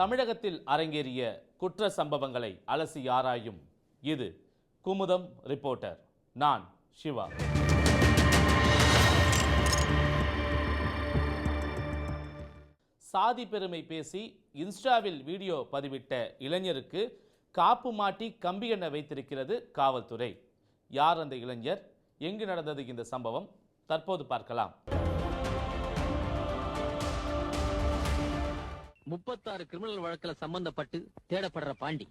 தமிழகத்தில் அரங்கேறிய குற்ற சம்பவங்களை அலசி ஆராயும் இது குமுதம் ரிப்போர்ட்டர். நான் சிவா. சாதி பெருமை பேசி இன்ஸ்டாவில் வீடியோ பதிவிட்ட இளைஞருக்கு காப்பு மாட்டி கம்பி எண்ண வைத்திருக்கிறது காவல்துறை. யார் அந்த இளைஞர்? எங்கு நடந்தது இந்த சம்பவம்? தற்போது பார்க்கலாம். 36 கிரிமினல் வழக்குல சம்பந்தப்பட்டு தேடப்படுற பாண்டி.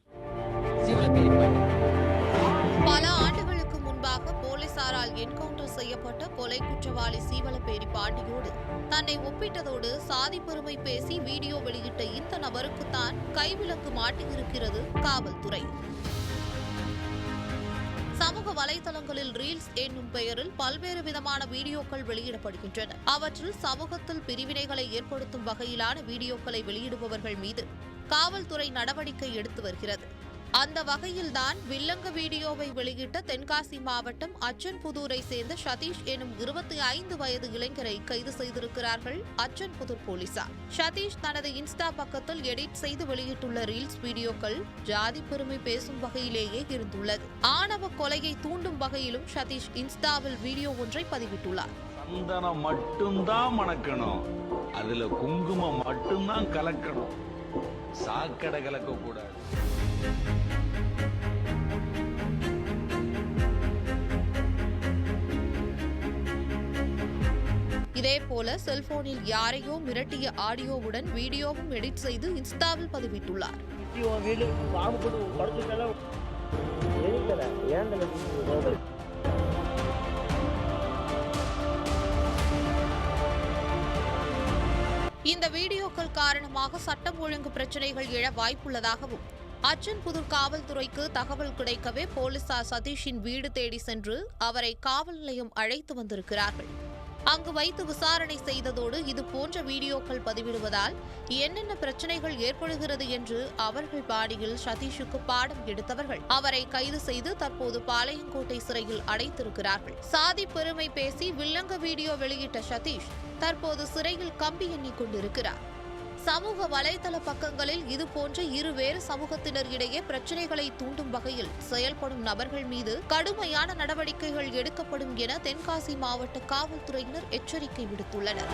பல ஆண்டுகளுக்கு முன்பாக போலீசாரால் என்கவுண்டர் செய்யப்பட்ட கொலை குற்றவாளி சீவலப்பேரி பாண்டியோடு தன்னை ஒப்பிட்டதோடு சாதி பெருமை பேசி வீடியோ வெளியிட்ட இந்த நபருக்குத்தான் கைவிலக்கு மாட்டியிருக்கிறது காவல்துறை. சமூக வலைதளங்களில் ரீல்ஸ் என்னும் பெயரில் பல்வேறு விதமான வீடியோக்கள் வெளியிடப்படுகின்றன. அவற்றில் சமூகத்தில் பிரிவினைகளை ஏற்படுத்தும் வகையிலான வீடியோக்களை வெளியிடுபவர்கள் மீது காவல்துறை நடவடிக்கை எடுத்து வருகிறது. அந்த வகையில்தான் வில்லங்க வீடியோவை வெளியிட்ட தென்காசி மாவட்டம் அச்சன்புதூரை சேர்ந்த சதீஷ் எனும் 25 வயது இளைஞரை கைது செய்திருக்கிறார்கள் அச்சன்புதூர் போலீசார். சதீஷ் தனது இன்ஸ்டா பக்கத்தில் எடிட் செய்து வெளியிட்டுள்ள ரீல்ஸ் வீடியோக்கள் ஜாதி பெருமை பேசும் வகையிலேயே இருந்துள்ளது. ஆணவ கொலையை தூண்டும் வகையிலும் சதீஷ் இன்ஸ்டாவில் வீடியோ ஒன்றை பதிவிட்டுள்ளார். சந்தனம் மட்டும்தான் மணக்கணும், அதுல குங்குமம் மட்டும்தான் கலக்கணும், சாக்கடை கலக்க கூடாது. இதேபோல செல்போனில் யாரையோ மிரட்டிய ஆடியோவுடன் வீடியோவும் எடிட் செய்து இன்ஸ்டாவில் பதிவிட்டுள்ளார். இந்த வீடியோக்கள் காரணமாக சட்டம் ஒழுங்கு பிரச்சினைகள் எழ வாய்ப்புள்ளதாகவும் அச்சன்புதூர் காவல்துறைக்கு தகவல் கிடைக்கவே போலீசார் சதீஷின் வீடு தேடி சென்று அவரை காவல் நிலையம் அழைத்து வந்திருக்கிறார்கள். அங்கு வைத்து விசாரணை செய்ததோடு இது போன்ற வீடியோக்கள் பதிவிடுவதால் என்னென்ன பிரச்சனைகள் ஏற்படுகிறது என்று அவர்கள் பாடியில் சதீஷுக்கு பாடம் எடுத்தவர்கள் அவரை கைது செய்து தற்போது பாளையங்கோட்டை சிறையில் அடைத்திருக்கிறார்கள். சாதி பெருமை பேசி வில்லங்க வீடியோ வெளியிட்ட சதீஷ் தற்போது சிறையில் கம்பி எண்ணிக் கொண்டிருக்கிறார். சமூக வலைதள பக்கங்களில் இதுபோன்ற இருவேறு சமூகத்தினர் இடையே பிரச்சினைகளை தூண்டும் வகையில் செயல்படும் நபர்கள் மீது கடுமையான நடவடிக்கைகள் எடுக்கப்படும் என தென்காசி மாவட்ட காவல்துறையினர் எச்சரிக்கை விடுத்துள்ளனர்.